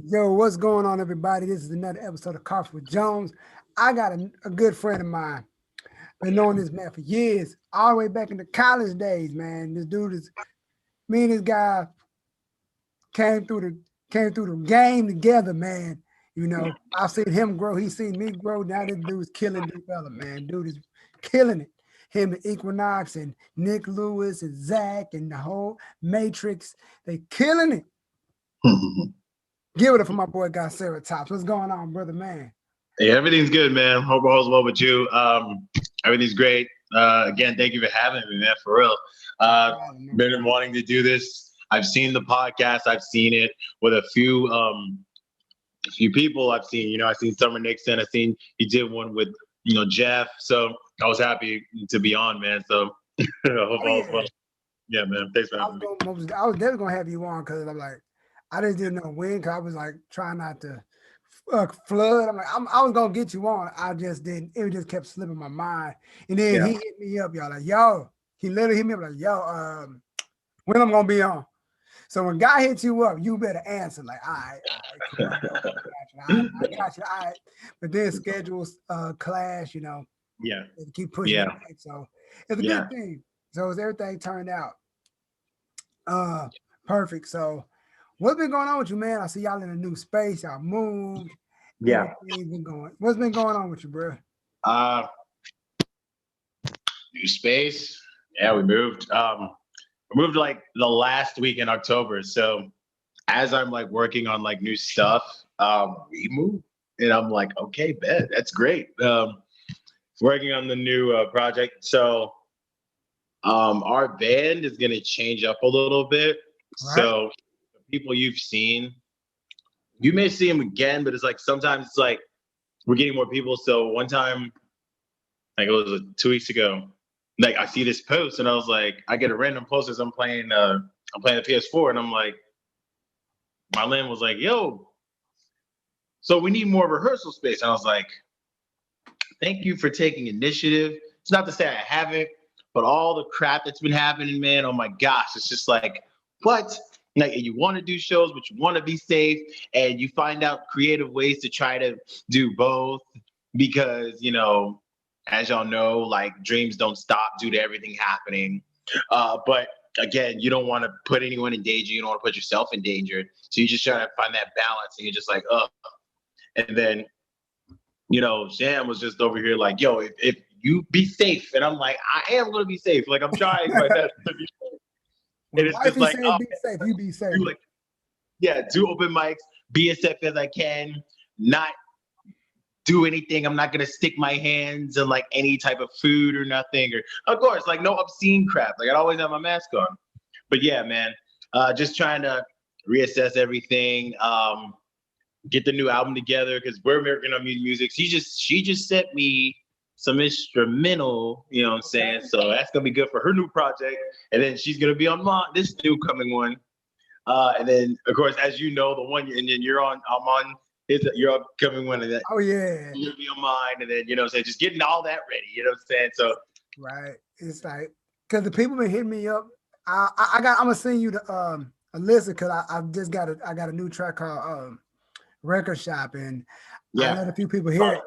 Yo, what's going on, everybody? This is another episode of Coffee with Jones. I got a good friend of mine. Been knowing this man for years, all the way back in the college days, man. This dude is me and this guy came through the came through the game together, man. I've seen him grow. He's seen me grow. Now this dude's killing this fella, man. Dude is killing it. Him and Equinox and Nick Lewis and Zach and the whole Matrix, they killing it. Give it up for my boy Guyceritops. What's going on, brother, man? Hey, everything's good, man. Hope all's well with you. Everything's great. Again, thank you for having me, man. For real. Been wanting to do this. I've seen the podcast. I've seen it with a few people. I've seen, I've seen Summer Nixon. I've seen he did one with, Jeff. So I was happy to be on, man. So I hope all's well. Yeah, man. Thanks for having me. I was definitely gonna have you on because I'm like, I just didn't know when. Cause I was like trying not to flood. I'm like, I was gonna get you on. I just didn't. It just kept slipping my mind. And then he hit me up, y'all. Like, yo, he literally hit me up like, yo, when I'm gonna be on. So when guy hits you up, you better answer. Like, all right, cool. I got you. All right. But then schedules clash, Yeah. Keep pushing it back. So it's a good thing. So as everything turned out perfect. So what's been going on with you, man? I see y'all in a new space. Y'all moved. Yeah. What's been going on with you, bro? New space. Yeah, we moved. We moved like the last week in October. So as I'm like working on like new stuff, we moved. And I'm like, okay, bet. That's great. Working on the new project. So our band is gonna change up a little bit. Right. So the people you've seen, you may see them again, but it's like sometimes it's like we're getting more people. So one time, like it was 2 weeks ago, like I see this post and I was like, I get a random post as I'm playing the PS4 and I'm like, Marlene was like, yo, so we need more rehearsal space. And I was like, thank you for taking initiative. It's not to say I haven't, but all the crap that's been happening, man, oh my gosh, it's just like, what? Like you want to do shows, but you want to be safe and you find out creative ways to try to do both because, as y'all know, like dreams don't stop due to everything happening. But again, you don't want to put anyone in danger. You don't want to put yourself in danger. So you just try to find that balance and you're just like, and then, Sham was just over here like, yo, if you be safe. And I'm like, I am going to be safe. Like I'm trying my best to be safe. And it's just like, be safe, you be safe. Do open mics, be as safe as I can, not do anything. I'm not gonna stick my hands in like any type of food or nothing. Or of course, like no obscene crap. Like I'd always have my mask on. But yeah, man, just trying to reassess everything, get the new album together because we're working on music. She just sent me some instrumental, you know what I'm saying? So that's gonna be good for her new project. And then she's gonna be on this new coming one. And then of course, as you know, the one and then I'm on your upcoming one and then you'll be on mine. And then so just getting all that ready, you know what I'm saying? So right. It's like because the people been hitting me up. I'm gonna send you the a list because I just got a new track called Record Shop and I let a few people hear it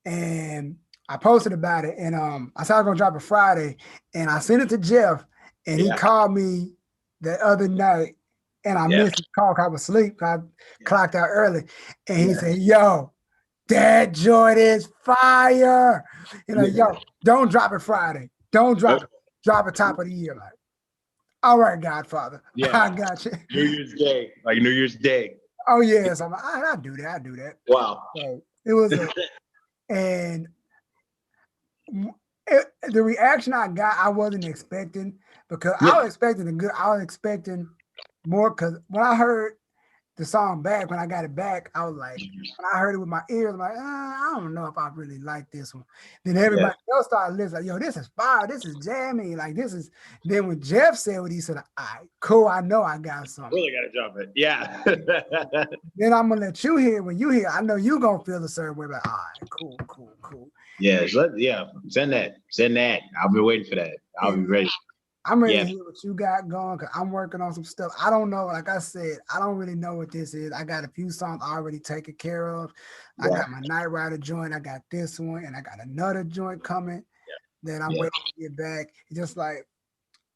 and I posted about it and I said I was gonna drop it Friday and I sent it to Jeff and he called me the other night and I missed the call because I was asleep. I clocked out early and he said, yo, that joint is fire. Yo, don't drop it Friday. Don't drop it. Drop it top of the year. Like, all right, Godfather. Yeah. I got you. New Year's Day. Like New Year's Day. Oh yes, I'm like, I do that. Wow. So it was and the reaction I got, I wasn't expecting because I was expecting more because when I heard the song back, when I got it back, I was like, when I heard it with my ears, I'm like, I don't know if I really like this one. Then everybody else started listening, like, yo, this is fire, this is jammy, like this is. Then when Jeff said what he said, all right, cool, I know I got something. Really got to jump it, yeah. Then I'm gonna let you hear. When you hear, I know you gonna feel the certain way. Like, all right, cool. Yeah, send that. I'll be waiting for that. I'll be ready. I'm ready to hear what you got going because I'm working on some stuff. I don't know. Like I said, I don't really know what this is. I got a few songs already taken care of. I got my Night Rider joint. I got this one, and I got another joint coming that I'm waiting to get back. It's just like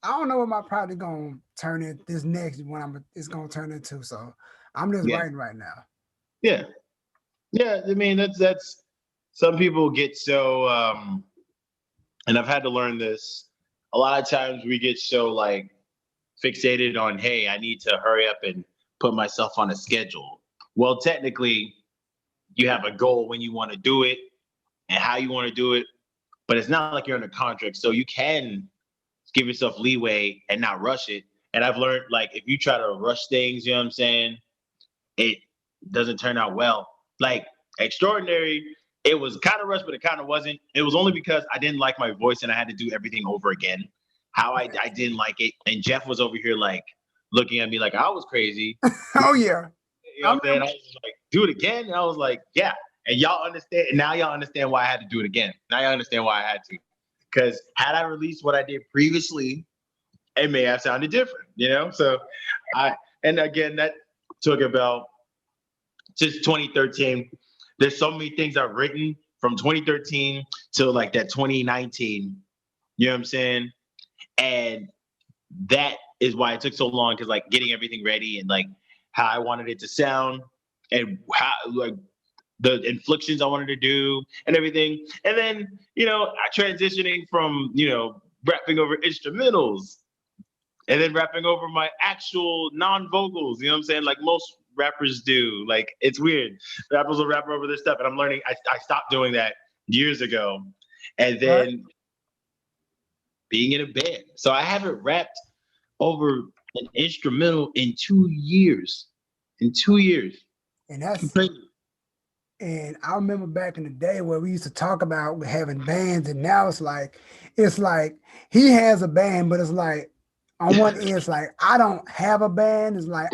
I don't know what my project gonna turn it. This next one it's gonna turn into. So I'm just writing right now. Yeah. Yeah. I mean, that's some people get so and I've had to learn this. A lot of times we get so like fixated on, hey, I need to hurry up and put myself on a schedule. Well, technically, you have a goal when you want to do it and how you want to do it, but it's not like you're under contract. So you can give yourself leeway and not rush it. And I've learned, like, if you try to rush things, you know what I'm saying, it doesn't turn out well. Like Extraordinary, it was kind of rushed, but it kind of wasn't. It was only because I didn't like my voice and I had to do everything over again. How I didn't like it. And Jeff was over here like looking at me like I was crazy. Oh yeah. You know what I'm saying? I was like, do it again. And I was like, yeah. And y'all understand. And now y'all understand why I had to do it again. Now y'all understand why I had to. Because had I released what I did previously, it may have sounded different, you know? So and again, that took about just 2013. There's so many things I've written from 2013 to like that 2019, you know what I'm saying? And that is why it took so long, because like getting everything ready and like how I wanted it to sound and how like the inflections I wanted to do and everything. And then, transitioning from, rapping over instrumentals and then rapping over my actual non-vocals, you know what I'm saying? Like most rappers do. Like, it's weird. Rappers will rap over their stuff. And I'm learning, I stopped doing that years ago. And then being in a band. So I haven't rapped over an instrumental in 2 years. In 2 years. And I remember back in the day where we used to talk about having bands, and now it's like he has a band, but it's like on one end, it's like I don't have a band. It's like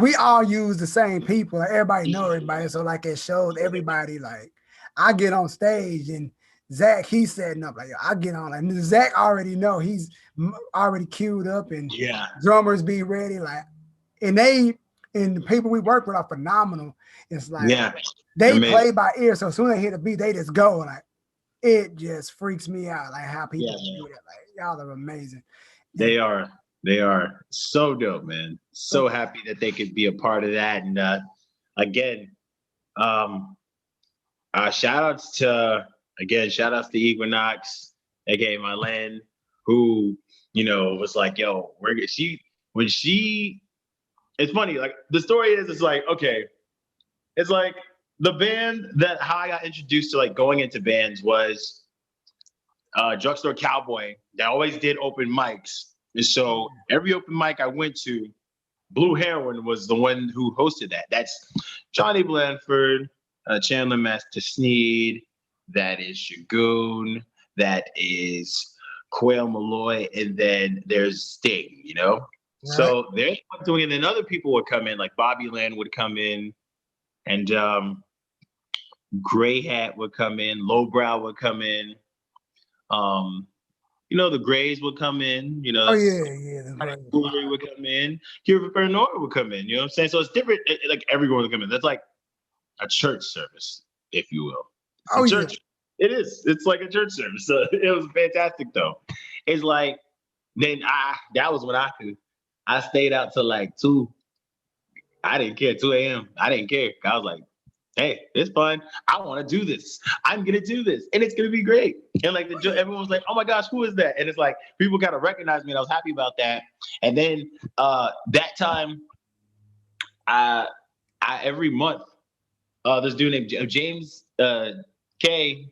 we all use the same people. Like everybody know everybody. So like it shows everybody, like I get on stage and Zach, he's setting up, like I get on, like Zach already know he's already queued up and drummers be ready, like, and the people we work with are phenomenal. It's like they play by ear, so as soon as they hit a beat, they just go. Like it just freaks me out, like how people do that. Like y'all are amazing. They are so dope, man. So happy that they could be a part of that. And again, shout outs to Equinox, aka Mylan, who was like, yo, it's funny, like the story is, it's like, okay, it's like the band that how I got introduced to like going into bands was Drugstore Cowboy that always did open mics. And so every open mic I went to, Blue Heroin was the one who hosted that. That's Johnny Blanford, Chandler Master Sneed, that is Shagoon, that is Quail Malloy, and then there's Sting, Right. So they're doing it, and then other people would come in, like Bobby Land would come in, and Gray Hat would come in, Lowbrow would come in, the Grays would come in, the Foolery would come in, Cure for Paranoia would come in, you know what I'm saying? So it's different, like everyone would come in. That's like a church service, if you will. Church. It is. It's like a church service. So it was fantastic, though. It's like, then that was when I stayed out till like 2. I didn't care, 2 a.m. I didn't care. I was like, hey, it's fun. I want to do this. I'm going to do this. And it's going to be great. And like everyone was like, oh my gosh, who is that? And it's like, people kind of recognized me and I was happy about that. And then that time, I every month, this dude named James K,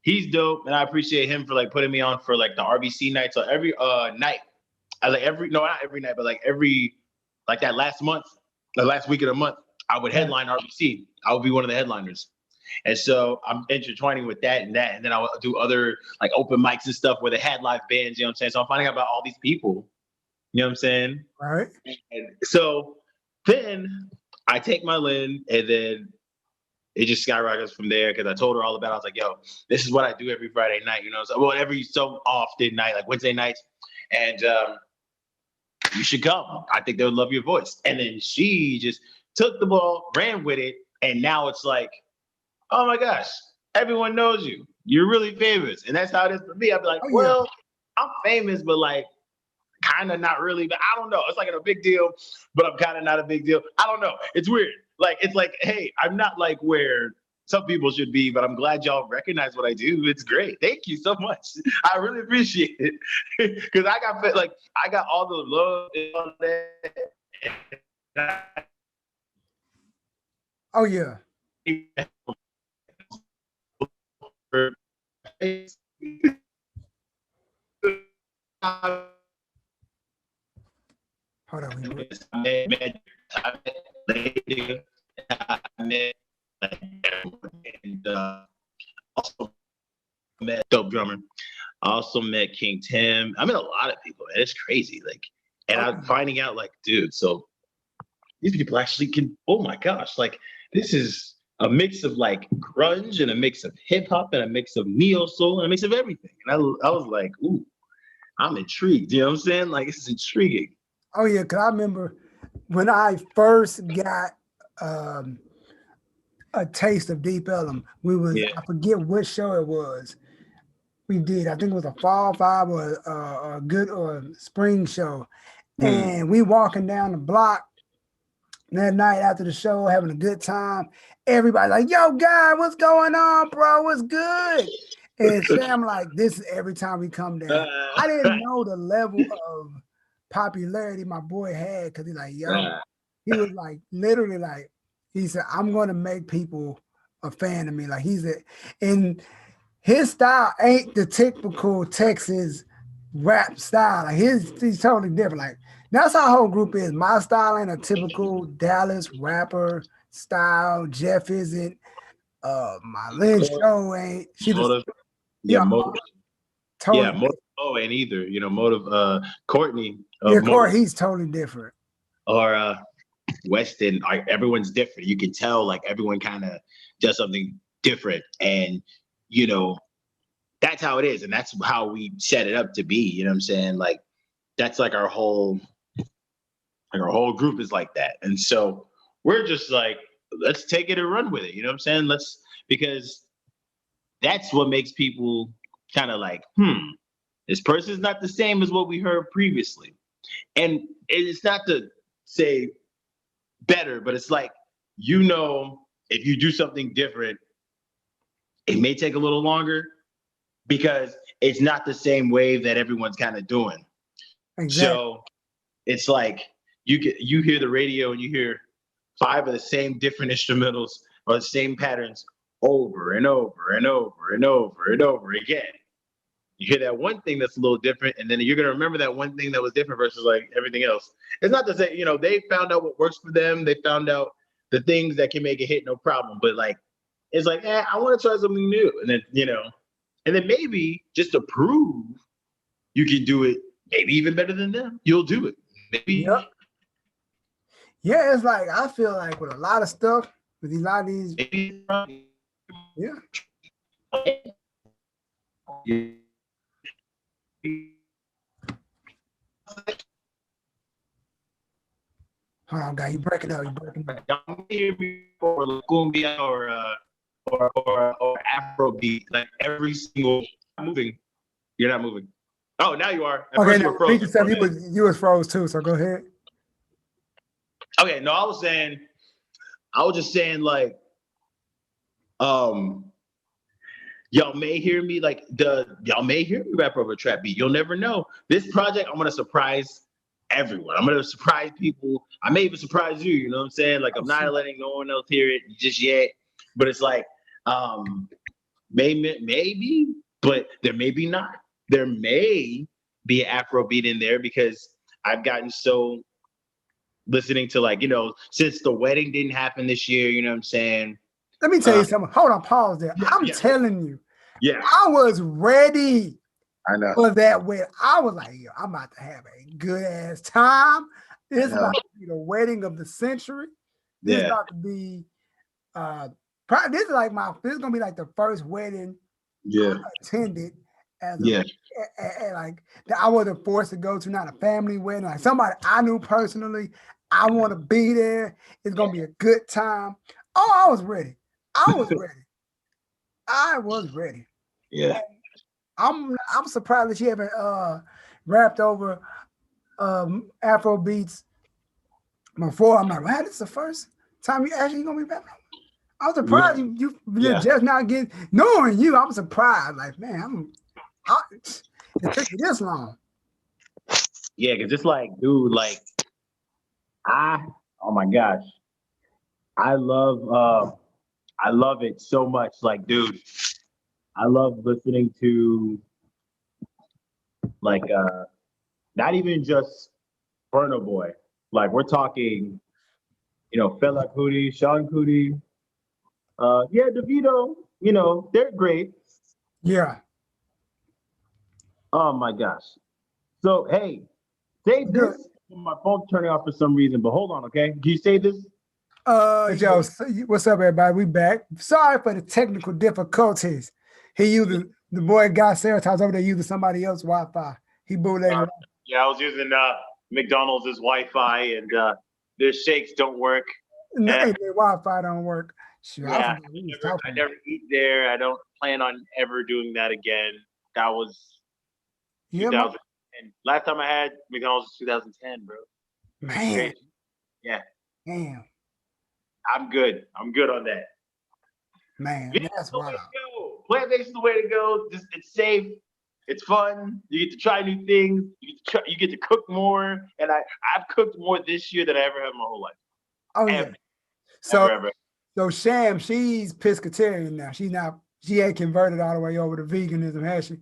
he's dope. And I appreciate him for like putting me on for like the RBC night. So every night, not every night, but like that last month, the last week of the month, I would headline RBC. I would be one of the headliners. And so I'm intertwining with that. And then I would do other like open mics and stuff where they had live bands, you know what I'm saying? So I'm finding out about all these people, you know what I'm saying? All right. And so then I take my Lynn, and then it just skyrockets from there because I told her all about it. I was like, yo, this is what I do every Friday night, you know, so, well, every so often night, like Wednesday nights. And you should come. I think they would love your voice. And then she just took the ball, ran with it. And now it's like, oh my gosh, everyone knows you. You're really famous. And that's how it is for me. I'd be like, well, I'm famous, but like, kind of not really, but I don't know. It's like a big deal, but I'm kind of not a big deal. I don't know. It's weird. Like, it's like, hey, I'm not like where some people should be, but I'm glad y'all recognize what I do. It's great. Thank you so much. I really appreciate it. Because I got all the love and all that. Oh yeah. Hold on. I met and also met dope drummer. I also met King Tim. I met a lot of people, man. It's crazy. Like, and I'm finding out, like, dude, so these people actually can, oh my gosh, like, this is a mix of like grunge and a mix of hip hop and a mix of neo soul and a mix of everything. And I was like, ooh, I'm intrigued. You know what I'm saying? Like, this is intriguing. Oh yeah, because I remember when I first got a taste of Deep Ellum, I forget which show it was. We did, I think it was a fall five or a good or spring show. And we walking down the block that night after the show, having a good time. Everybody like, yo, guy, what's going on, bro? What's good? And Sam like, this is every time we come down. I didn't know the level of popularity my boy had because he's like, yo, he was like, literally like, he said, I'm going to make people a fan of me. Like and his style ain't the typical Texas rap style. Like he's totally different. Like that's how our whole group is. My style ain't a typical Dallas rapper style. Jeff isn't. My Lynn show ain't. She just Motive. Totally. Yeah, Motive ain't either. You know, Motive Courtney. Corey, he's totally different. Or Weston, everyone's different. You can tell like everyone kind of does something different. And, you know, that's how it is. And that's how we set it up to be. You know what I'm saying? Like, that's like our whole group is like that. And so we're just like, let's take it and run with it. You know what I'm saying? Because that's what makes people kind of like, this person's not the same as what we heard previously. And it's not to say better, but it's like, you know, if you do something different, it may take a little longer because it's not the same wave that everyone's kind of doing. Exactly. So it's like you hear the radio and you hear 5 of the same different instrumentals or the same patterns over and over and over and over and over again. You hear that one thing that's a little different, and then you're going to remember that one thing that was different versus like everything else. It's not to say, you know, they found out what works for them. They found out the things that can make a hit, no problem. But like, it's like, I want to try something new. And then, you know, and then maybe just to prove you can do it, maybe even better than them, you'll do it. Maybe. Yep. Yeah, it's like, I feel like with a lot of stuff, with a lot of these. Yeah. Hold on, guy. You breaking up. Y'all hear me for cumbia or Afrobeat, like every single moving. You're not moving. Oh, now you are. Okay, now you was froze too. So go ahead. Okay, no, I was just saying like, y'all may hear me rap over a trap beat. You'll never know. This project, I'm gonna surprise everyone. I'm gonna surprise people. I may even surprise you. You know what I'm saying? Like I'm not letting no one else hear it just yet. But it's like, maybe, but there may be not. There may be an Afrobeat in there because I've gotten so listening to like, you know, since the wedding didn't happen this year. You know what I'm saying? Let me tell you something. Hold on, pause there. I'm telling you. Yeah. I was ready. I know. For that wedding. I was like, yo, I'm about to have a good ass time. This is about to be the wedding of the century. This is about to be Probably this is gonna be like the first wedding I attended as a and like that I wasn't forced to go to, not a family wedding, like somebody I knew personally. I want to be there. It's gonna be a good time. Oh, I was ready. I was ready. I was ready. Yeah. I'm surprised that she haven't rapped over Afro beats before. I'm like, wow, this is the first time you actually gonna be rapping. I'm surprised you're just not getting knowing you. I'm surprised. Like, man, it took you this long. Yeah, because it's like, dude, like oh my gosh, I love it so much. Like, dude, I love listening to like not even just Burna Boy. Like we're talking, Fela Kuti, Sean Kuti, yeah, DeVito, they're great. Yeah. Oh my gosh. So hey, save this. My phone's turning off for some reason, but hold on, okay? Can you save this? Yo, what's up, everybody? We back. Sorry for the technical difficulties. He used the boy Guyceritops over there using somebody else's Wi-Fi. He bootlegged. Yeah, I was using McDonald's Wi-Fi, and their shakes don't work. Their Wi-Fi don't work. Sure, yeah, I never eat there. I don't plan on ever doing that again. That was 2010. Last time I had McDonald's was 2010, bro. Man. Yeah. Damn. I'm good. I'm good on that. Man, that's wild. Plant-based is the way to go. It's safe. It's fun. You get to try new things. You get to cook more. And I've cooked more this year than I ever have in my whole life. Oh yeah. So Sham, she's pescatarian now. She ain't converted all the way over to veganism, has she?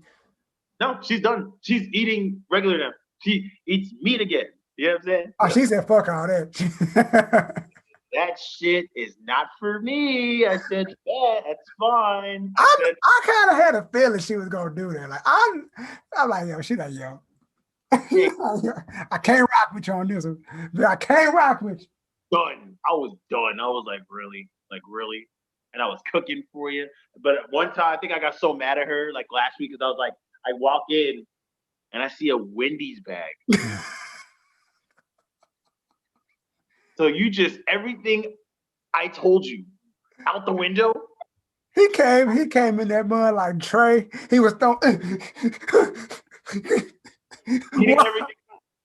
No, she's done. She's eating regular now. She eats meat again. You know what I'm saying? Oh, she said, fuck all that. That shit is not for me. I said, yeah, that's fine. I kind of had a feeling she was gonna do that. Like I'm like, yo, she like, yo. I can't rock with you on this one. I can't rock with you. Done. I was done. I was like, really? Like, really? And I was cooking for you. But at one time, I think I got so mad at her, like last week, because I was like, I walk in and I see a Wendy's bag. So you just, everything I told you out the window? He came in that mud like Trey. He was throwing.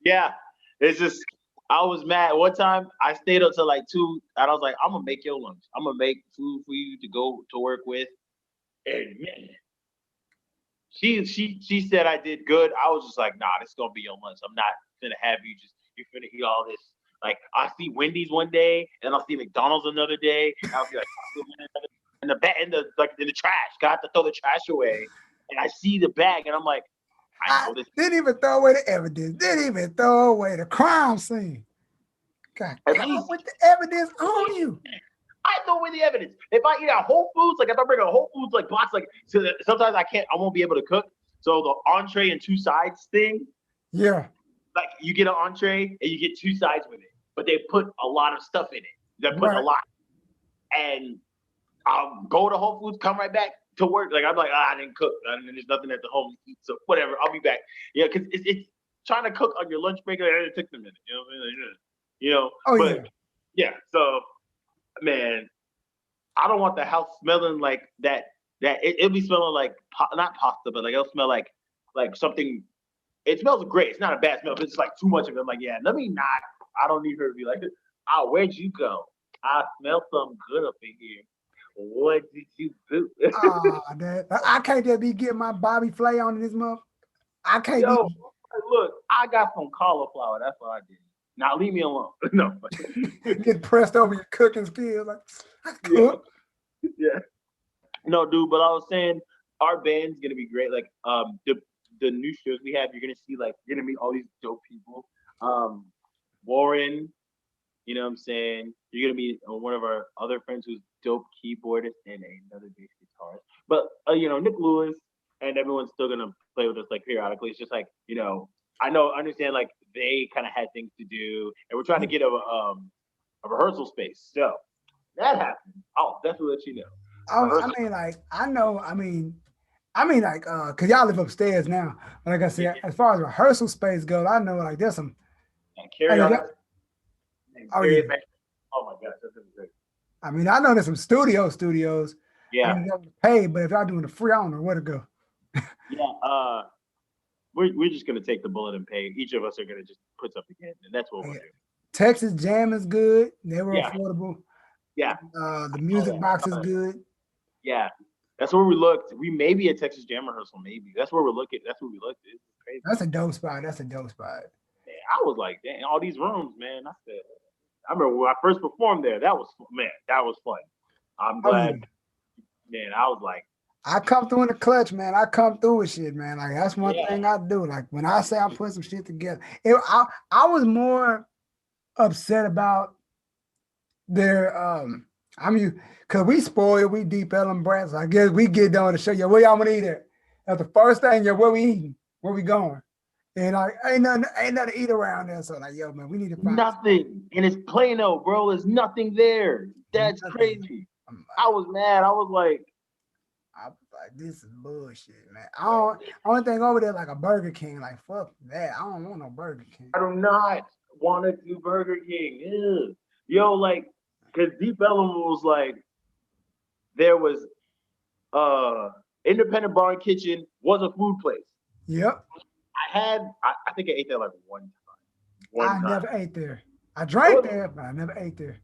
Yeah. It's just, I was mad. One time I stayed up till like 2 and I was like, I'm gonna make your lunch. I'm gonna make food for you to go to work with. And man, she said I did good. I was just like, nah, this is gonna be your lunch. I'm not gonna have you're finna eat all this. Like I see Wendy's one day, and I'll see McDonald's another day, and I'll be like in the trash. Got to throw the trash away. And I see the bag and I'm like, I know this. Didn't even throw away the evidence. Didn't even throw away the crime scene. God, with the evidence on you. I throw away the evidence. If I eat at Whole Foods, like if I bring a Whole Foods like box, like so sometimes I won't be able to cook. So the entree and 2 sides thing. Yeah. Like you get an entree and you get 2 sides with it, but they put a lot of stuff in it. They put a lot. And I'll go to Whole Foods, come right back to work. Like I'm like, I didn't cook. And there's nothing at the home to eat. So whatever, I'll be back. Yeah, because it's trying to cook on your lunch break. It takes a minute. You know what I mean? You know. Oh but, yeah. So man, I don't want the house smelling like that. It'll be smelling like not pasta, but like it'll smell like something. It smells great. It's not a bad smell, but it's like too much of it. I'm like, yeah, let me not. I don't need her to be like, oh, where'd you go? I smell something good up in here. What did you do? I can't just be getting my Bobby Flay on this month. I can't. Look, I got some cauliflower. That's what I did. Now leave me alone. No. Get pressed over your cooking skills. Like, I cook. Yeah. No, dude, but I was saying our band's gonna be great. Like the new shows we have, you're gonna see like you're gonna meet all these dope people. Warren, you know what I'm saying? You're gonna meet one of our other friends who's dope keyboardist and another bass guitarist. But Nick Lewis and everyone's still gonna play with us like periodically. It's just like, I understand like they kind of had things to do and we're trying to get a rehearsal space. So that happens, I'll definitely let you know. I mean, like, I know, like, cause y'all live upstairs now. Like I said, as far as rehearsal space goes, I know like there's some. And carry Like, on. oh Carry yeah. it back. Oh my gosh, that's great. I mean, I know there's some studios. Yeah. I mean, you pay, but if y'all doing the free, I don't know where to go. Yeah. We're just gonna take the bullet and pay. Each of us are gonna just put something in, and that's what we'll do. Texas Jam is good. They were affordable. Yeah. The music box is good. Yeah. That's where we looked. We may be at Texas Jam rehearsal, maybe. That's where we're looking. That's where we looked. It's crazy. That's a dope spot. Man, I was like, dang, all these rooms, man. I remember when I first performed there. That was fun. I'm glad. Man, I was like, I come through in the clutch, man. I come through with shit, man. Like that's one thing I do. Like when I say I'm putting some shit together, I was more upset about their cause we spoiled, we deep Ellen brats. I guess we get done to show you where y'all wanna eat at. That's the first thing, where we eating, where we going. And like ain't nothing to eat around there. So like, yo, man, we need to find nothing. And it's Plano, bro. There's nothing there. That's crazy. I was mad. I was like, this is bullshit, man. Only thing over there like a Burger King. Like fuck that. I don't want no Burger King. I do not want to do Burger King. Ew. Yo, like, cause Deep Ellum was like, there was Independent Bar and Kitchen was a food place. Yep. I think I ate there like one time. I never ate there. I drank there, but I never ate there.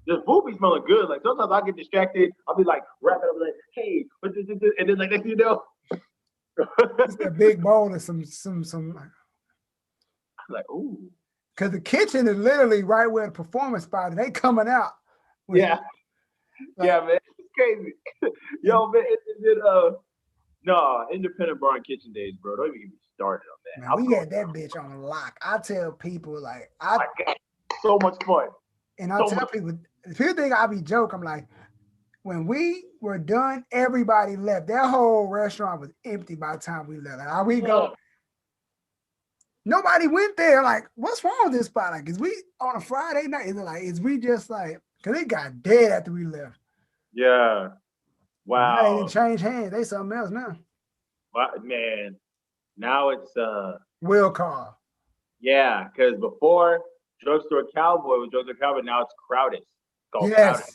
The food be smelling good. Like sometimes I get distracted. I'll be like wrapping up like, hey, what's this? And then like next thing you know, it's a big bowl of some. I'm like, ooh. Cause the kitchen is literally right where the performance spot is. They coming out. Yeah. Yeah, man. It's crazy. Yo, man, no, Independent Bar and Kitchen days, bro. Don't even get me started on that. Man, we had that bitch on lock. I tell people like so much fun. And I tell people think I be joking. I'm like, when we were done, everybody left. That whole restaurant was empty by the time we left. Like, how we go? Nobody went there. Like, what's wrong with this spot? Like, is we on a Friday night? Is we just like, cause it got dead after we left. Yeah. Wow. They didn't change hands. They something else now. Man, now it's Will Call. Yeah, because before Drugstore Cowboy was Drugstore Cowboy, now it's Crowded. Yes. Crowded.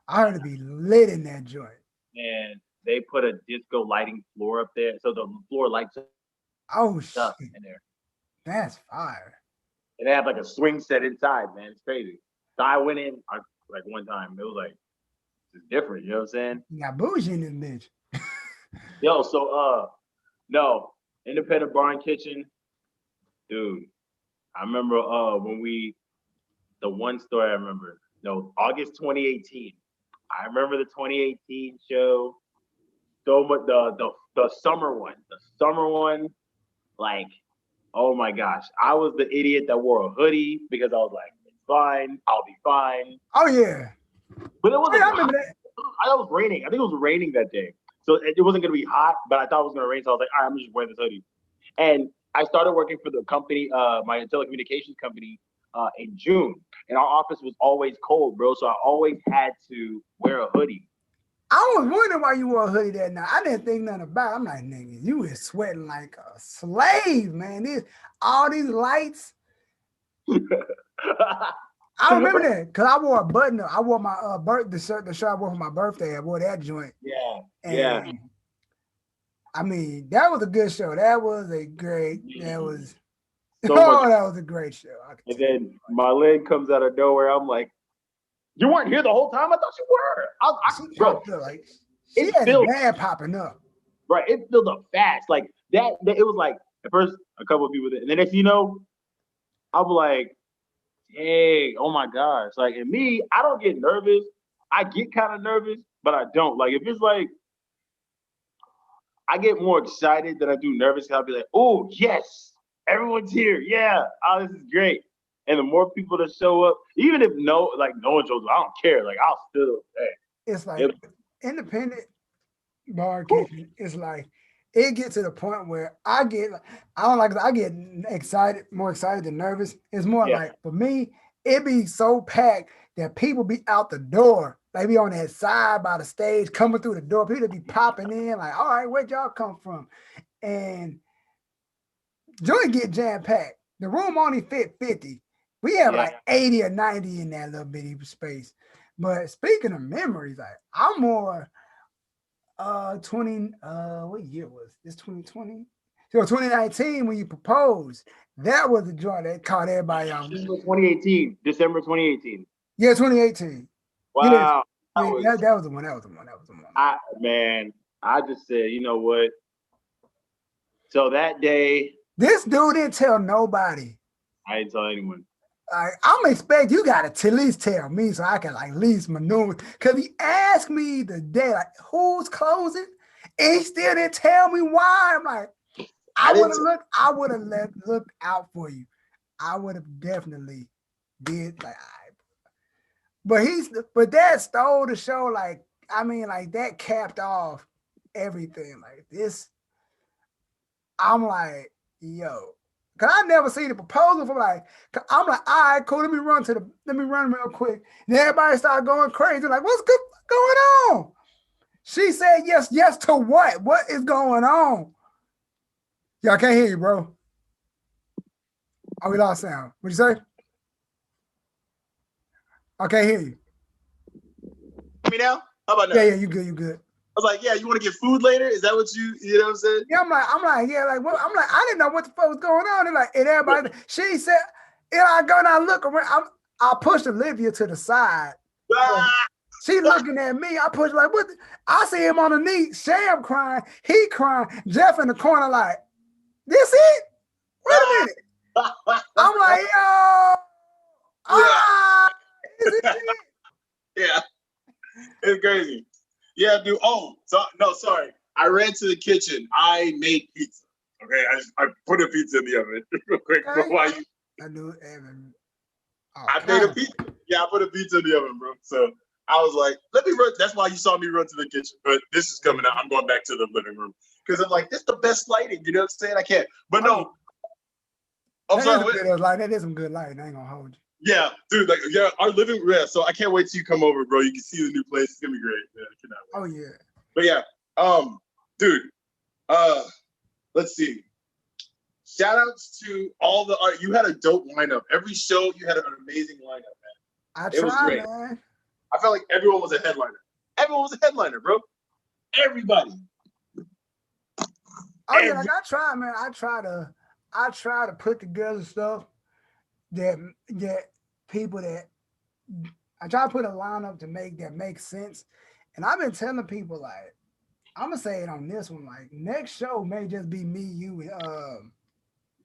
I heard it be lit in that joint. And they put a disco lighting floor up there. So the floor lights up. Oh shit. In there. That's fire. And they have like a swing set inside, man. It's crazy. So I went in like one time. It was like, it's different, you know what I'm saying? You got bougie in this bitch. Yo, so no, Independent Bar and Kitchen, dude. I remember the one story I remember. No, August 2018. I remember the 2018 show. So much the summer one. The summer one, like, oh my gosh. I was the idiot that wore a hoodie because I was like, it's fine, I'll be fine. Oh yeah. But it wasn't. I remember that. It was raining. I think it was raining that day. So it wasn't gonna be hot, but I thought it was gonna rain. So I was like, all right, I'm just wearing this hoodie. And I started working for the company, my telecommunications company, in June. And our office was always cold, bro. So I always had to wear a hoodie. I was wondering why you wore a hoodie that night. I didn't think nothing about it. I'm like, nigga, you was sweating like a slave, man. All these lights. I remember that because I wore a button up. I wore my the shirt I wore for my birthday. I wore that joint. Yeah. And, I mean, that was a good show. That was a great. That was. That was a great show. And then my leg comes out of nowhere. I'm like, you weren't here the whole time? I thought you were. Bro, like she had a bad popping up. Right, it filled up fast. Like that. It was like at first a couple of people there, and then next you know, I was like, dang, oh my gosh. Like, and me, I don't get nervous. I get kind of nervous, but I don't. Like, if it's like, I get more excited than I do nervous. I'll be like, oh, yes, everyone's here. Yeah. Oh, this is great. And the more people that show up, even if no one shows up, I don't care. Like, I'll still, hey. It's like Independent Bar Kitchen. It's like, it gets to the point where I get excited, more excited than nervous. It's more like, for me, it be so packed that people be out the door like be on that side by the stage, coming through the door. People be popping in, like, all right, where'd y'all come from? And joint get jam packed. The room only fit 50. We have like 80 or 90 in that little bitty space. But speaking of memories, like I'm more 20 what year was this? 2020? So 2019 when you proposed, that was the joint that caught everybody on. December 2018. December 2018. Yeah, 2018. Wow. Yeah, that was the one. That was the one. I just said, you know what? So that day, this dude didn't tell nobody. I didn't tell anyone. I'm expect you gotta at least tell me so I can like at least maneuver. Cause he asked me the day, like, who's closing? And he still didn't tell me why. I'm like, I would have looked out for you. I would have definitely did like but that stole the show. Like, I mean, like that capped off everything. Like this, I'm like, yo. Cause I never seen the proposal from like, I'm like, all right, cool. Let me run real quick. And everybody started going crazy. Like, what's going on? She said yes to what? What is going on? Y'all can't hear you, bro. Oh, we lost sound. What'd you say? I can't hear you. Me now? How about now? Yeah, you good. I was like, yeah, you want to get food later? Is that what you know what I'm saying? Yeah, I'm like, yeah, like what? I'm like, I didn't know what the fuck was going on. And like, and everybody, she said, and I go and I look around. I pushed Olivia to the side. She looking at me. I push like, what? I see him on the knee. Sham crying. He crying. Jeff in the corner like, this it? Wait a minute. I'm like, yo. Is it? Yeah. It's crazy. Yeah, dude. Oh, no, sorry. I ran to the kitchen. I made pizza. Okay, I put a pizza in the oven real quick. Okay. I knew Evan. I made a pizza. Yeah, I put a pizza in the oven, bro. So I was like, let me run. That's why you saw me run to the kitchen. But this is coming out. I'm going back to the living room because I'm like, this is the best lighting. You know what I'm saying? I can't. But no. I'm sorry. That is some good lighting. I ain't gonna hold you. Yeah, dude. Like, yeah, our living room. Yeah, so I can't wait till you come over, bro. You can see the new place. It's gonna be great. Yeah, I cannot wait. Oh yeah. But yeah, dude. Let's see. Shout outs to all the art. You had a dope lineup. Every show you had an amazing lineup, man. It was great. Man. I felt like everyone was a headliner. Everyone was a headliner, bro. Everybody. Oh yeah, like I try, man. I try to put together stuff that people that I try to put a lineup to make sense. And I've been telling people like, I'm gonna say it on this one, like next show may just be me, you,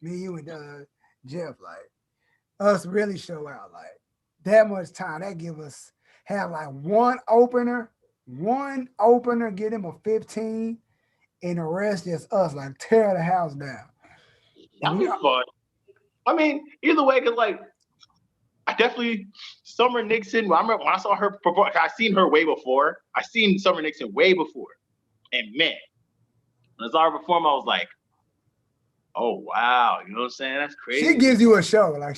and Jeff, like us really show out like that much time. That give us have like one opener, get him a 15, and the rest just us like tear the house down. That'd be fun. I mean, either way, cause like I definitely Summer Nixon. I remember when I saw her perform. I seen her way before. I seen Summer Nixon way before, and man, when I saw her perform, I was like, "Oh wow!" You know what I'm saying? That's crazy. She gives you a show. Like,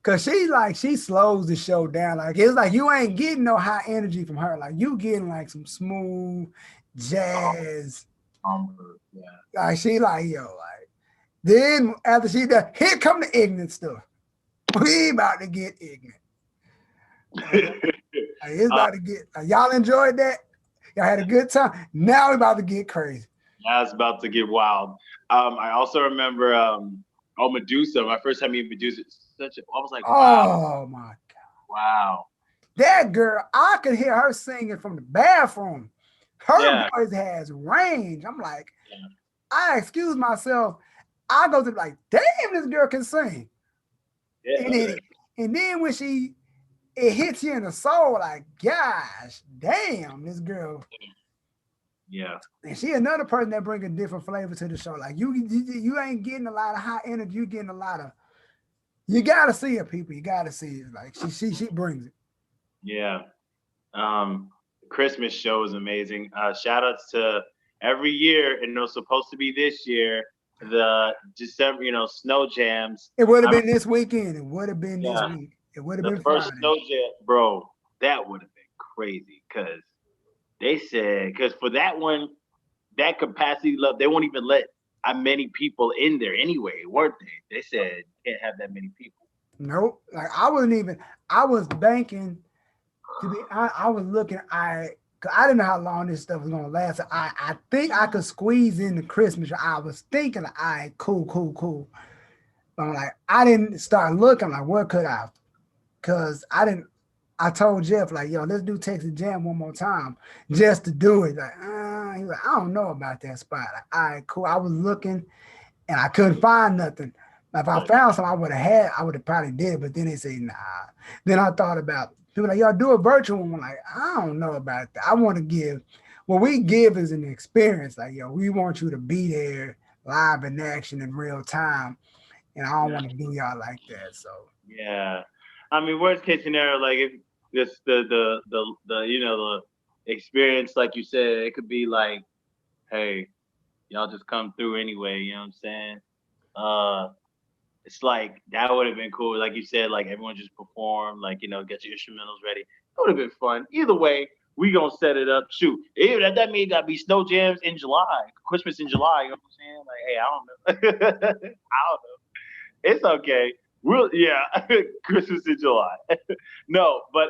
cause she slows the show down. Like it's like you ain't getting no high energy from her. Like you getting like some smooth jazz. Yeah. Like she like yo like. Then after she does, here come the ignorant stuff. We about to get ignorant. It's about to get. Y'all enjoyed that? Y'all had a good time. Now we about to get crazy. Now it's about to get wild. I also remember Medusa. My first time meeting Medusa. I was like, wow. Oh my God. Wow. That girl, I could hear her singing from the bathroom. Her voice has range. I'm like, I excuse myself. I go to like, damn, this girl can sing. Yeah. And then when it hits you in the soul, like, gosh, damn, this girl. Yeah. And she another person that bring a different flavor to the show. Like you ain't getting a lot of high energy. You getting a lot of. You gotta see her, people. You gotta see it. Like she brings it. Yeah. Christmas show is amazing. Shout outs to every year, and it was supposed to be this year. The December, snow jams. It would have been this weekend. It would have been this week. It would have been the first Friday. snow jam, bro. That would have been crazy because they said for that one, that capacity level, they won't even let many people in there anyway, weren't they? They said can't have that many people. Nope. Like I was banking to be. I was looking. Cause I didn't know how long this stuff was gonna last. I think I could squeeze in the Christmas. I was thinking, cool. But I'm like, I didn't start looking. Like, what could I? Cause I didn't. I told Jeff like, yo, let's do Texas Jam one more time just to do it. Like, he was like, I don't know about that spot. Like, all right, cool. I was looking and I couldn't find nothing. If I found something I would have probably did it, but then they say, nah. Then I thought about people like, y'all do a virtual one. I'm like, I don't know about that. I want to give, what we give is an experience. Like, yo, we want you to be there live in action in real time. And I don't want to do y'all like that. So yeah, I mean, worst case scenario, like if this the the experience, like you said, it could be like, hey, y'all just come through anyway. You know what I'm saying? It's like that would have been cool. Like you said, like everyone just perform, like get your instrumentals ready. It would have been fun. Either way, we gonna set it up. Shoot, that means gotta be snow jams in July, Christmas in July. You know what I'm saying? Like, hey, I don't know. I don't know. It's okay. Christmas in July. No, but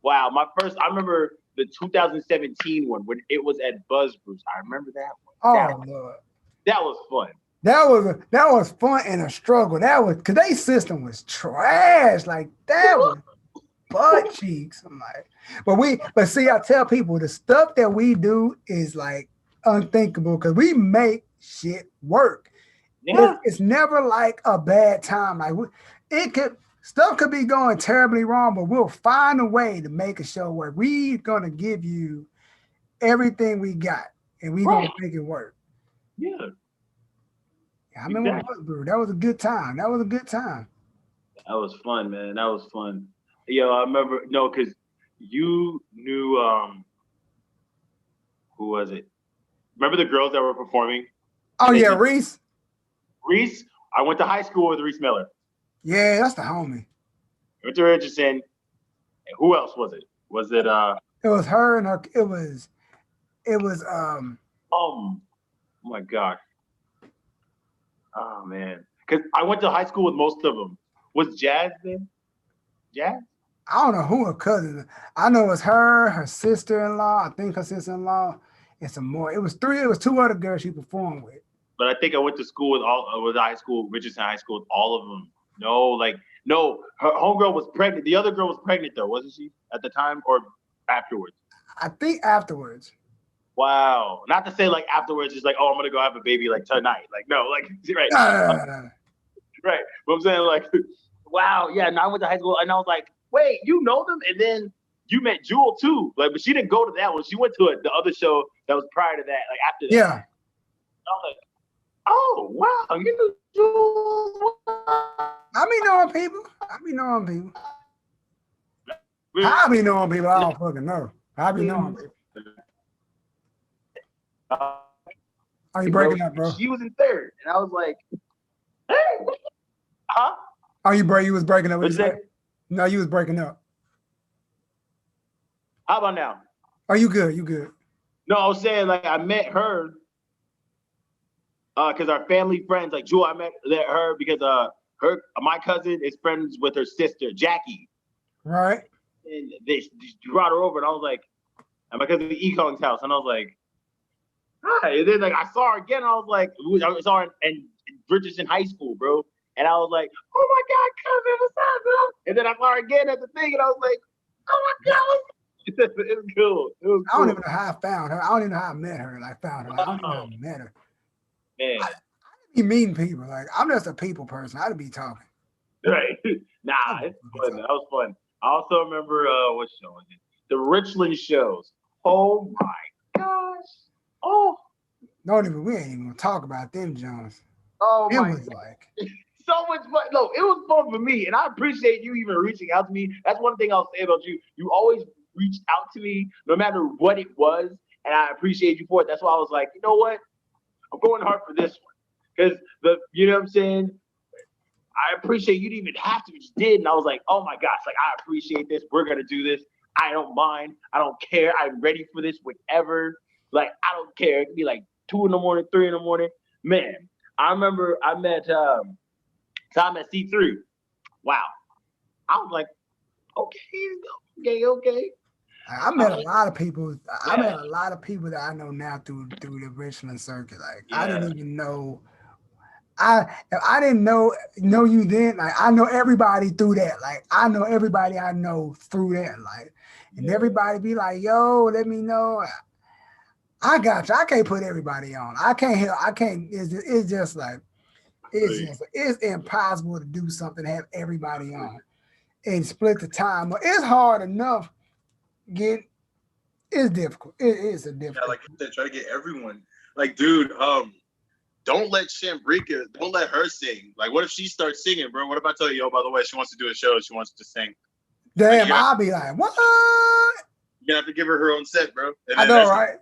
wow, I remember the 2017 one when it was at Buzz Bruce. I remember that one. Lord. That was fun. That was fun and a struggle. That was because their system was trash. Like that was butt cheeks. I'm like, but see, I tell people the stuff that we do is like unthinkable because we make shit work. Yeah. It's never like a bad time. Like stuff could be going terribly wrong, but we'll find a way to make a show work. We're gonna give you everything we got, and we're gonna make it work. Yeah. I remember that was a good time. That was a good time. That was fun, man. That was fun. Yo, I remember because you knew who was it? Remember the girls that were performing? Oh yeah, Reese. Reese, I went to high school with Reese Miller. Yeah, that's the homie. Went to Richardson. And who else was it? Was it It was her and her. It was oh my God. Oh man. Because I went to high school with most of them. Was Jazz there? Jazz? I don't know who her cousin. I know it was her sister-in-law. I think her sister-in-law, and some more. It was two other girls she performed with. But I think I went to school with high school, Richardson High School, with all of them. No, her homegirl was pregnant. The other girl was pregnant though, wasn't she? At the time or afterwards? I think afterwards. Wow. Not to say like afterwards, it's like, oh, I'm gonna go have a baby like tonight. Like, no, like right. No. Right. But I'm saying like, wow, yeah. And I went to high school and I was like, wait, you know them? And then you met Jewel too. Like, but she didn't go to that one. She went to the other show that was prior to that, like after that. Yeah. I was like, oh wow, you knew Jewel. I be knowing people. I be knowing people. I don't fucking know. I be knowing people. Are you breaking up, bro? She was in third, and I was like, "Hey, huh?" Are you You was breaking up. What'd you say? No, you was breaking up. How about now? Are you good? You good? No, I was saying like I met her because our family friends, like Jewel, I met her because my cousin is friends with her sister Jackie. Right. And they brought her over, and I was like, at my cousin E. Kong's house, and I was like, hi. And then like I saw her again, and I was like, I saw her in Richardson High School, bro. And I was like, oh my God, cousin, what's up, bro? And then I saw her again at the thing, and I was like, oh my God. It was cool. It was cool. I don't even know how I found her. I don't even know how I met her. Like found her. Like, I don't even know how I met her. Man. I be meeting people. Like I'm just a people person. I'd be talking. Right. Nah, it's fun. That was fun. I also remember what show was it? The Richland shows. Oh my gosh. Oh. We ain't even gonna talk about them, Jones. Oh it my was God. Like so much fun. No, it was fun for me, and I appreciate you even reaching out to me. That's one thing I'll say about you. You always reached out to me, no matter what it was, and I appreciate you for it. That's why I was like, you know what? I'm going hard for this one. Because you know what I'm saying? I appreciate you didn't even have to, but you did. And I was like, oh my gosh, like I appreciate this. We're gonna do this. I don't mind. I don't care. I'm ready for this, whatever. Like, I don't care. It could be like 2 in the morning, 3 in the morning. Man, I remember I met C3. Wow. I was like, okay. I met a lot of people. I met a lot of people that I know now through the Richmond circuit. Like I didn't even know. If I didn't know you then, like I know everybody through that. Like I know everybody I know through that. Like, and everybody be like, "Yo, let me know." I got you. I can't put everybody on. I can't help. I can't. It's just like it's impossible to do something have everybody on and split the time. It's hard enough. It's difficult. It's a difficult. Yeah, like I said, try to get everyone. Like, dude, don't let Shambrika, don't let her sing. Like, what if she starts singing, bro? What if I tell you, yo, by the way, she wants to do a show, she wants to sing? Damn, I'll be like, what? You have to give her own set, bro. I know, right?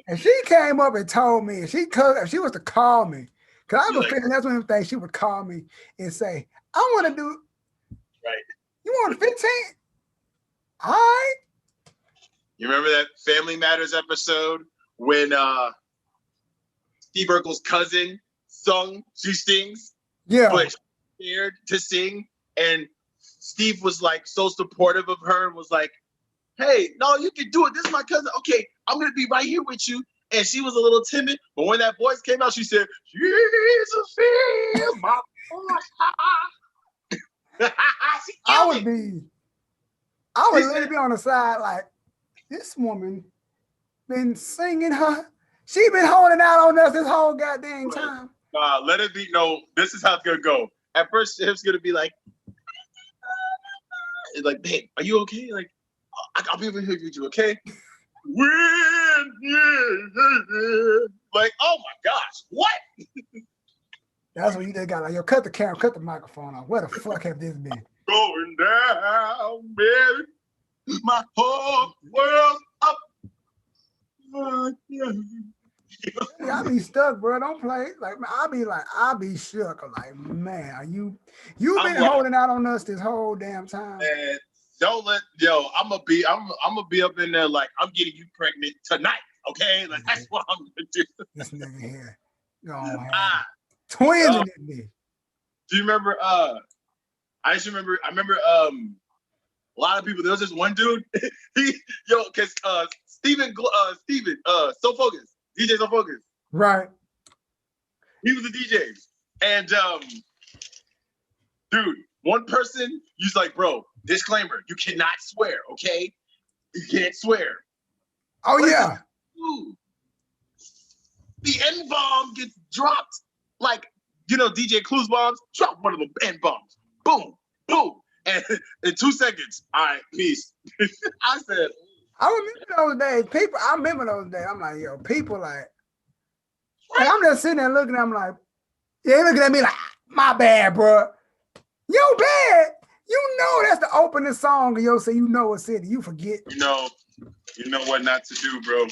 And she came up and told me, if she was to call me, because I was feeling that's one of the things she would call me and say, I want to do. Right. You want a 15? All right. You remember that Family Matters episode when Steve Urkel's cousin she sings? Yeah. But she's scared to sing. And Steve was like so supportive of her and was like, hey, no, you can do it. This is my cousin. Okay, I'm going to be right here with you. And she was a little timid. But when that voice came out, she said, Jesus is my voice. I would literally be on the side like, this woman been singing her. She been holding out on us this whole goddamn time. Let it be. No, this is how it's going to go. At first, it's going to be like, babe, are you okay? Like, I'll be over here with you, okay? Like, oh my gosh, what? That's when you just got like, yo, cut the camera, cut the microphone off. Where the fuck have this been? Going down, baby. My whole world up. I be stuck, bro. Don't play. Like, I'll be shook. I'm like, man, you've been holding out on us this whole damn time. Man, don't let I'm gonna be up in there like I'm getting you pregnant tonight. Okay, like that's what I'm gonna do. This nigga here, twins in this bitch. Do you remember? I remember. A lot of people. There was this one dude. Because Steven, So Focus, DJ So Focus. Right. He was a DJ, and dude, one person, he's like, bro, disclaimer, you cannot swear, okay? You can't swear. Oh, yeah. The N-bomb gets dropped like, DJ Clues bombs, drop one of them N-bombs. Boom, boom. And in 2 seconds, all right, peace. I said, I remember those days. I remember those days. I'm like, yo, people like, and I'm just sitting there looking at them like, they looking at me like, my bad, bro. Yo, bad. You know that's the opening song of your say you know what city. You forget. You know what not to do, bro.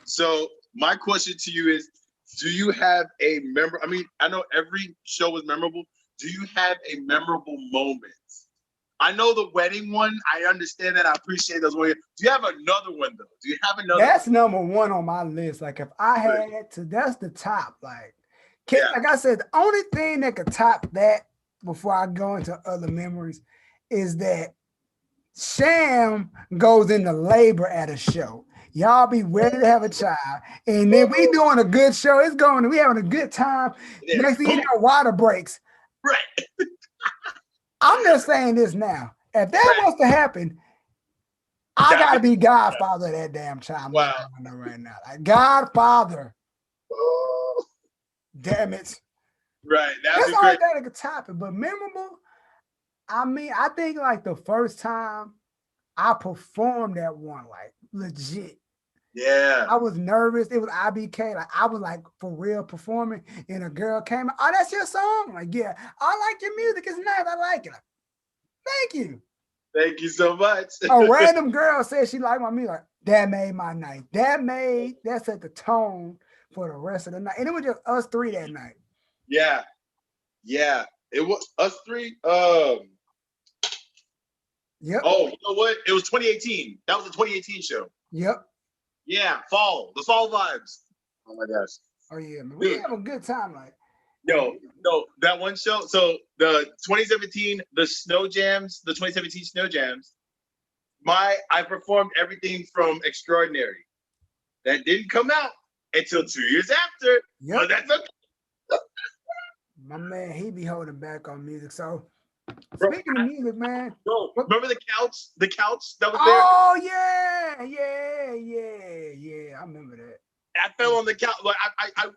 So my question to you is, do you have a I know every show is memorable. Do you have a memorable moment? I know the wedding one. I understand that. I appreciate those ones. Do you have another one though? Do you have another? That's number one on my list. Like if I had to, that's the top. Like I said, the only thing that could top that before I go into other memories is that Sham goes into labor at a show. Y'all be ready to have a child. And then we doing a good show. We having a good time. Yeah. Next thing you know, water breaks. Right. I'm just saying this now. If that was to happen, I gotta be godfather of that damn child. Wow. I know right now. Like godfather. Oh. Damn it. Right. That's the only thing that could top it. But memorable, I think like the first time I performed that one, like legit. Yeah. I was nervous. It was IBK. Like I was like for real performing, and a girl came. Oh, that's your song. Like, yeah, I like your music. It's nice. I like it. Like, thank you. Thank you so much. A random girl said she liked my music. Like, that made my night. That set the tone for the rest of the night. And it was just us three that night. Yeah. Yeah. It was us three. Yep. Oh, you know what? It was 2018. That was the 2018 show. Yep. Yeah, the fall vibes. Oh my gosh. Oh yeah, man. We have a good time, like. No, that one show. So the 2017, the snow jams, the 2017 snow jams. I performed everything from Extraordinary. That didn't come out until 2 years after. Yep. But that's okay. My man, he be holding back on music. So Bro, speaking of music, man. Bro, remember the couch? The couch that was there? Oh yeah. I remember that. I fell on the couch. Like I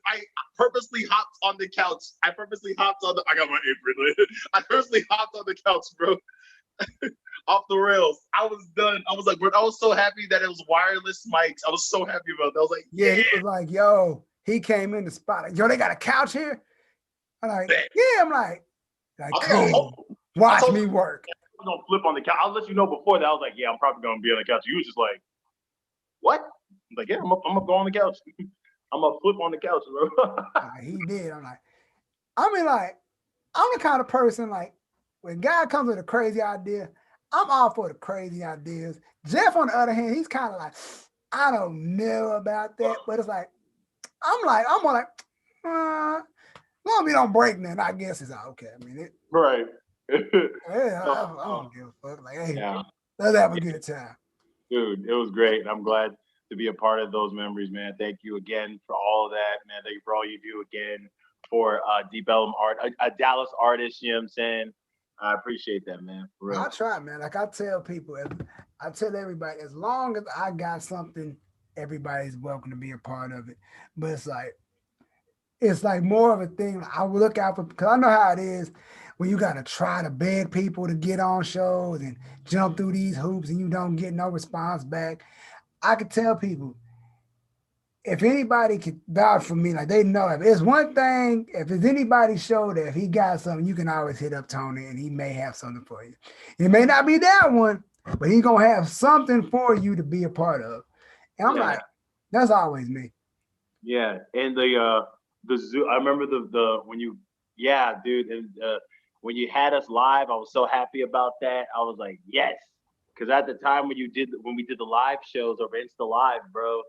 purposely hopped on the couch. I got my apron. I purposely hopped on the couch, bro. Off the rails. I was done. I was like, bro, I was so happy that it was wireless mics. I was so happy about that. I was like, yeah. He was like, yo, he came in the spot. Like, yo, they got a couch here. I'm like, yeah. I'm like cool. Watch me work. I was gonna flip on the couch. I'll let you know before that. I was like, yeah, I'm probably gonna be on the couch. You was just like, what? I'm like, yeah, I'm gonna go on the couch. I'm gonna flip on the couch, bro. He did. I'm the kind of person, like, when God comes with a crazy idea, I'm all for the crazy ideas. Jeff, on the other hand, he's kind of like, I don't know about that, but it's like, I'm more like, long as we don't break nothing, I guess it's okay. I mean, right. Yeah, I don't give a fuck. Like, hey, let's have a good time. Dude, it was great. I'm glad to be a part of those memories, man. Thank you again for all of that, man. Thank you for all you do again for Deep Ellum art, a Dallas artist, you know what I'm saying? I appreciate that, man. For real. I try, man. Like I tell people, I tell everybody, as long as I got something, everybody's welcome to be a part of it. But it's like more of a thing. I will look out for, because I know how it is when you got to try to beg people to get on shows and jump through these hoops and you don't get no response back. I could tell people, if anybody could vouch for me, like they know, if it's one thing, if it's anybody's show that if he got something, you can always hit up Tony and he may have something for you. It may not be that one, but he's going to have something for you to be a part of. And I'm like, that's always me. Yeah. And the zoo, I remember the when you, dude. And when you had us live, I was so happy about that. I was like, yes. Because at the time when we did the live shows over Insta Live, bro,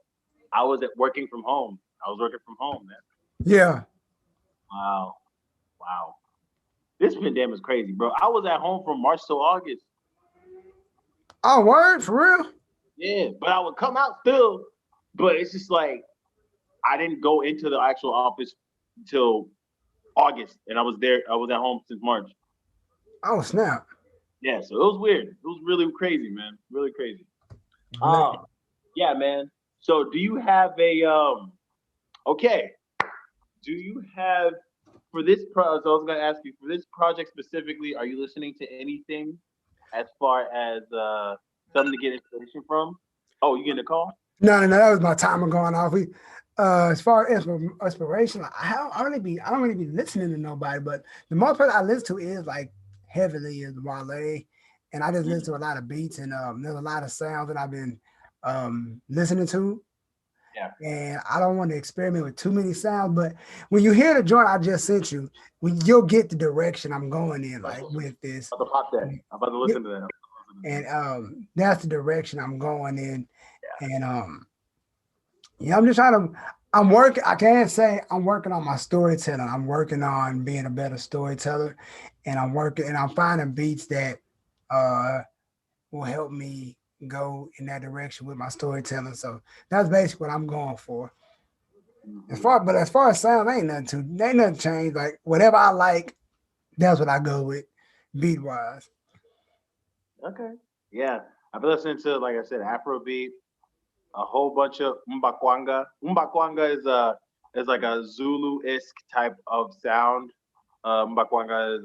I was working from home. Man. Yeah. Wow. This pandemic is crazy, bro. I was at home from March to August. Oh, word? For real? Yeah, but I would come out still. But it's just like, I didn't go into the actual office until August. And I was at home since March. Oh, snap. Yeah, so it was weird. It was really crazy, man. Really crazy. Yeah, man. So do you have for this so I was gonna ask you, for this project specifically, are you listening to anything as far as something to get inspiration from? Oh, you getting a call? No, that was my timer going off. As far as inspiration, I don't really be listening to nobody, but the most part I listen to is like heavily is Wale, and I just listen to a lot of beats, and there's a lot of sounds that I've been listening to. Yeah. And I don't want to experiment with too many sounds, but when you hear the joint I just sent you, you'll get the direction I'm going in, like with this. I'm about to listen to that. And that's the direction I'm going in. And I'm just I'm working. I can't say I'm working on my storytelling. I'm working on being a better storyteller, and I'm finding beats that will help me go in that direction with my storytelling. So that's basically what I'm going for. As far as sound, ain't nothing changed. Like whatever I like, that's what I go with, beat wise. Okay. Yeah. I've been listening to, like I said, Afrobeat, a whole bunch of Mbakwanga. Mbakwanga is like a Zulu-esque type of sound. Mbakwanga is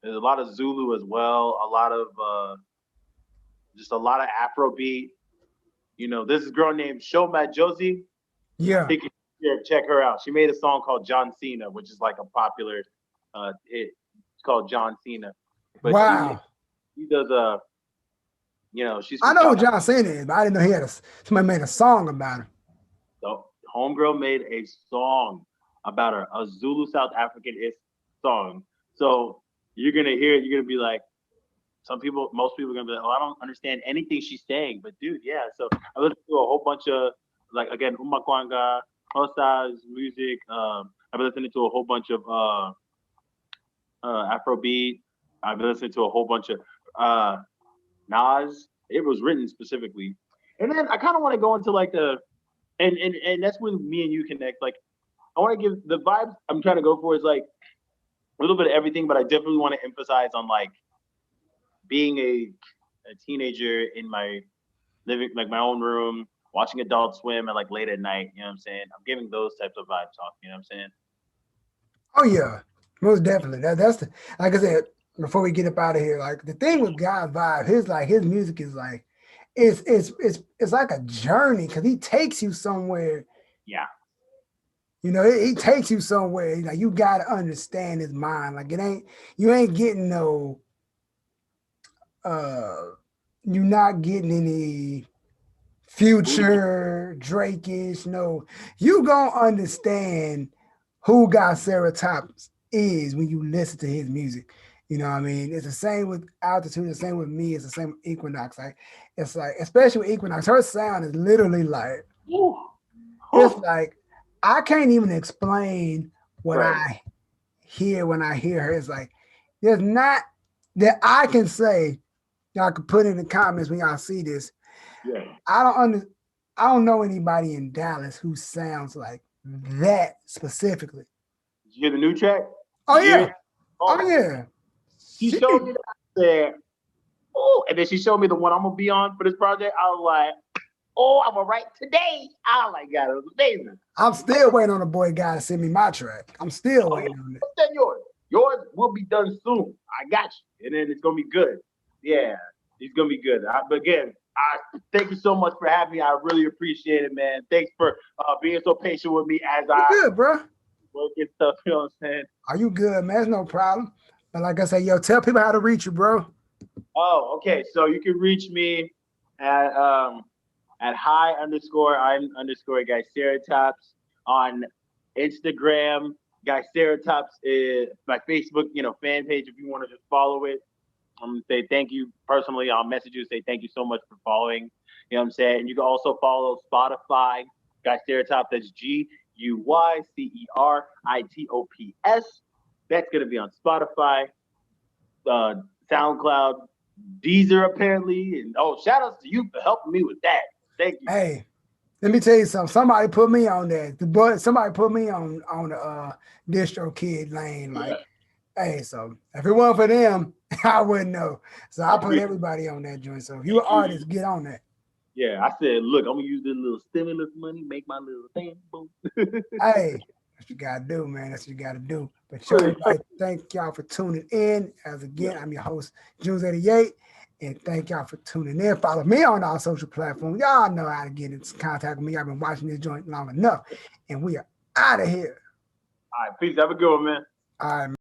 there's a lot of Zulu as well, a lot of just a lot of Afrobeat. You know, this is a girl named Shoma Josie. Yeah. Check her out. She made a song called John Cena, which is like a popular hit. It's called John Cena. But wow. She does she's. I know who John Cena is, but I didn't know somebody made a song about him. So homegirl made a song about her, a Zulu South African song. So you're gonna hear it. You're gonna be like, most people are gonna be like, oh, I don't understand anything she's saying. But dude, yeah. So I listened to a whole bunch of like again Umakwanga, Hosa's music. I've been listening to a whole bunch of Afrobeat. I've been listening to a whole bunch of Nas. It was written specifically. And then I kind of want to go into like and that's when me and you connect. Like I want to give the vibes I'm trying to go for is like a little bit of everything, but I definitely want to emphasize on like being a teenager in my living, like my own room, watching Adult Swim at like late at night. You know what I'm saying? I'm giving those types of vibes off. You know what I'm saying? Oh yeah, most definitely. That's the, like I said before we get up out of here. Like the thing with God vibe, his music is like it's like a journey because he takes you somewhere. Yeah. You know, he takes you somewhere. Like you gotta understand his mind. Like you ain't getting no. You're not getting any Future, Drake-ish. No, you gonna understand who Guyceritops is when you listen to his music. You know what I mean? It's the same with Altitude, the same with me, it's the same with Equinox. Like it's like, especially with Equinox, her sound is literally like, it's like I can't even explain what I hear when I hear her. It's like there's not that I can say. Y'all can put in the comments when y'all see this. Yeah. I don't know anybody in Dallas who sounds like that specifically. Did you hear the new track? Oh yeah. Oh yeah. She showed me that. I said, oh, and then she showed me the one I'm gonna be on for this project. I was like, oh, I'm gonna write today. I was like, God, it was amazing. I'm still waiting on the boy guy to send me my track. I'm still waiting on it. Send yours. Yours will be done soon. I got you, and then it's gonna be good. Yeah, it's gonna be good. But again, I thank you so much for having me. I really appreciate it, man. Thanks for being so patient with me as good, bro. Work and stuff. You know what I'm saying? Are you good, man? It's no problem. But like I said, yo, tell people how to reach you, bro. Oh, okay. So you can reach me at hi_I'm_Guyceritops on Instagram. Guyceritops is my Facebook, fan page. If you want to just follow it, I'm gonna say thank you personally. I'll message you, say thank you so much for following. You know what I'm saying? And you can also follow Spotify, Guyceritops. That's Guyceritops. That's gonna be on Spotify, SoundCloud, Deezer apparently. And shout outs to you for helping me with that. Thank you. Hey, let me tell you something. Somebody put me on that. Somebody put me on the DistroKid lane. Like, hey, so if it wasn't for them, I wouldn't know. So I put everybody on that joint. So if you're an artist, get on that. Yeah, I said, look, I'm gonna use this little stimulus money, make my little thing. Boom. Hey, that's what you gotta do, man. That's what you gotta do. But everybody, thank y'all for tuning in. As again, I'm your host, JunesEightyEIght, and thank y'all for tuning in. Follow me on all social platforms. Y'all know how to get in contact with me. I've been watching this joint long enough, and we are out of here. All right, peace. Have a good one, man. All right, man.